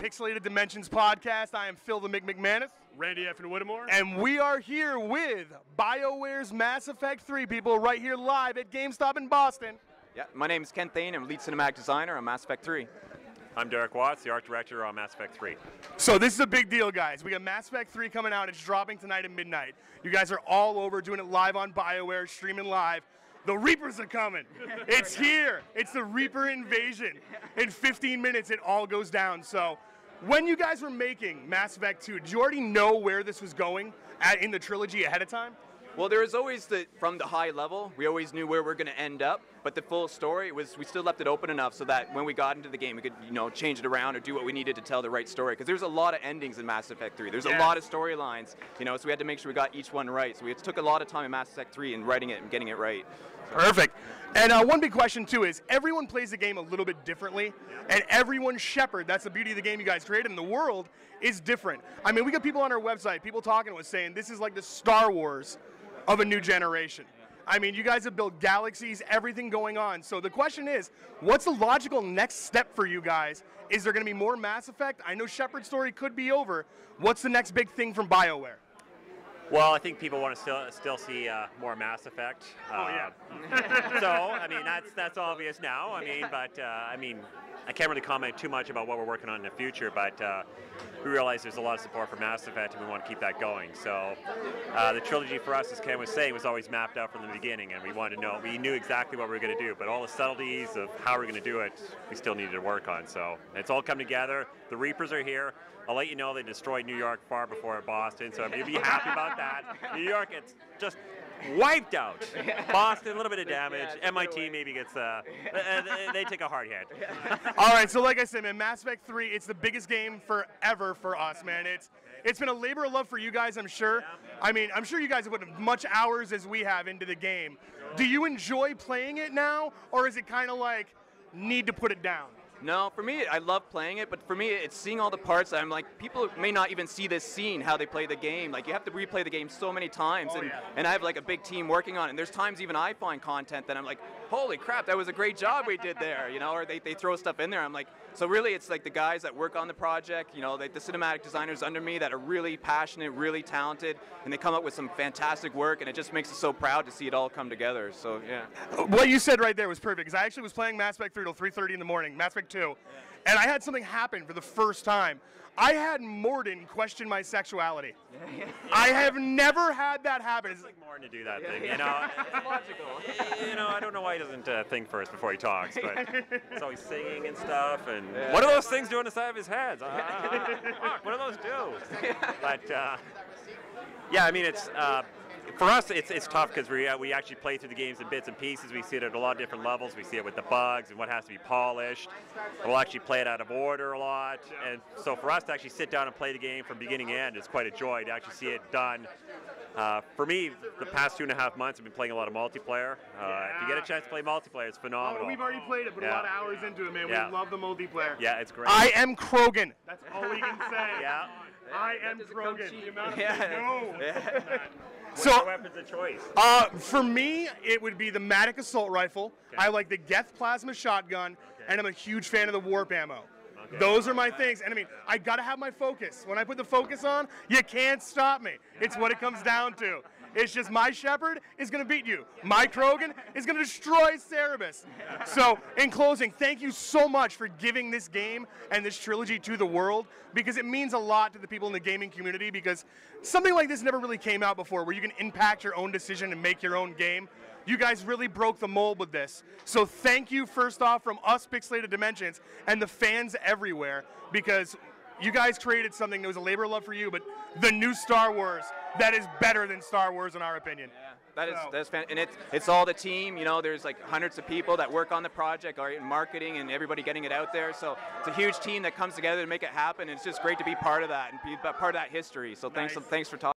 Pixelated Dimensions podcast. I am Phil the McManus. Randy F. and Whittemore. And we are here with Bioware's Mass Effect 3 people right here live at GameStop in Boston. Yeah, my name is Ken Thane. I'm lead cinematic designer on Mass Effect 3. I'm Derek Watts, the art director on Mass Effect 3. So this is a big deal, guys. We got Mass Effect 3 coming out. It's dropping tonight at midnight. You guys are all over doing it live on Bioware, streaming live. The Reapers are coming. It's here. It's the Reaper invasion. In 15 minutes, it all goes down. So when you guys were making Mass Effect 2, did you already know where this was going in the trilogy ahead of time? Well, there was always from the high level, we always knew where we're going to end up, but the full story we still left it open enough so that when we got into the game, we could, change it around or do what we needed to tell the right story. Because there's a lot of endings in Mass Effect 3. There's a lot of storylines, so we had to make sure we got each one right. So it took a lot of time in Mass Effect 3 in writing it and getting it right. Perfect. And one big question, too, is everyone plays the game a little bit differently, and everyone's Shepard, that's the beauty of the game you guys created, and the world is different. I mean, we got people on our website, people talking to us saying this is like the Star Wars of a new generation. I mean, you guys have built galaxies, everything going on. So the question is, what's the logical next step for you guys? Is there going to be more Mass Effect? I know Shepard's story could be over. What's the next big thing from BioWare? Well, I think people want to still see more Mass Effect. Oh yeah. So I mean that's obvious now. I mean, I can't really comment too much about what we're working on in the future, but we realize there's a lot of support for Mass Effect, and we want to keep that going. So the trilogy for us, as Ken was saying, was always mapped out from the beginning, and we wanted to know. We knew exactly what we were going to do, but all the subtleties of how we're going to do it, we still needed to work on. So it's all come together. The Reapers are here. I'll let you know they destroyed New York far before Boston, so you'll be happy about that. New York gets just wiped out. Boston, a little bit of damage. MIT maybe gets, they take a hard hit. All right, so like I said, man, Mass Effect 3, it's the biggest game forever for us, man. It's been a labor of love for you guys, I'm sure. I mean, I'm sure you guys have put as much hours as we have into the game. Do you enjoy playing it now, or is it kind of like, need to put it down? No, for me, I love playing it, but for me, it's seeing all the parts that I'm like, people may not even see this scene, how they play the game. Like, you have to replay the game so many times, and I have like a big team working on it, and there's times even I find content that I'm like, holy crap, that was a great job we did there, or they throw stuff in there. I'm like, so really it's like the guys that work on the project, the cinematic designers under me that are really passionate, really talented, and they come up with some fantastic work, and it just makes us so proud to see it all come together, so yeah. What you said right there was perfect, because I actually was playing Mass Effect 3 till 3:30 in the morning, Mass Effect 2, and I had something happen for the first time. I had Morden question my sexuality. I have never had that happen. It's like Morden to do that thing, It's logical. I don't know why he doesn't think first before he talks, but he's always singing and stuff, and what are those things doing on the side of his head? Fuck, what do those do? But, yeah, I mean, it's... for us, it's tough because we actually play through the games in bits and pieces. We see it at a lot of different levels. We see it with the bugs and what has to be polished. We'll actually play it out of order a lot. And so for us to actually sit down and play the game from beginning to end is quite a joy to actually see it done. For me, the past 2.5 months, I've been playing a lot of multiplayer. If you get a chance to play multiplayer, it's phenomenal. Oh, we've already played it, put a lot of hours into it, man. Yeah. We love the multiplayer. Yeah, it's great. I am Krogan. That's all we can say. Yeah. I am Krogan. The amount of Yeah. What's your weapons of choice? For me, it would be the Matic assault rifle. Okay. I like the Geth plasma shotgun, and I'm a huge fan of the warp ammo. Okay. Those are my things, and I mean, I gotta have my focus. When I put the focus on, you can't stop me. It's what it comes down to. It's just my Shepard is going to beat you. My Krogan is going to destroy Cerebus. So, in closing, thank you so much for giving this game and this trilogy to the world, because it means a lot to the people in the gaming community, because something like this never really came out before, where you can impact your own decision and make your own game. You guys really broke the mold with this. So thank you, first off, from us, Pixelated Dimensions, and the fans everywhere, because you guys created something that was a labor of love for you, but the new Star Wars that is better than Star Wars in our opinion. Yeah, that's fantastic. And it's all the team, there's like hundreds of people that work on the project, in marketing and everybody getting it out there. So it's a huge team that comes together to make it happen. And it's just great to be part of that and be part of that history. So thanks for talking.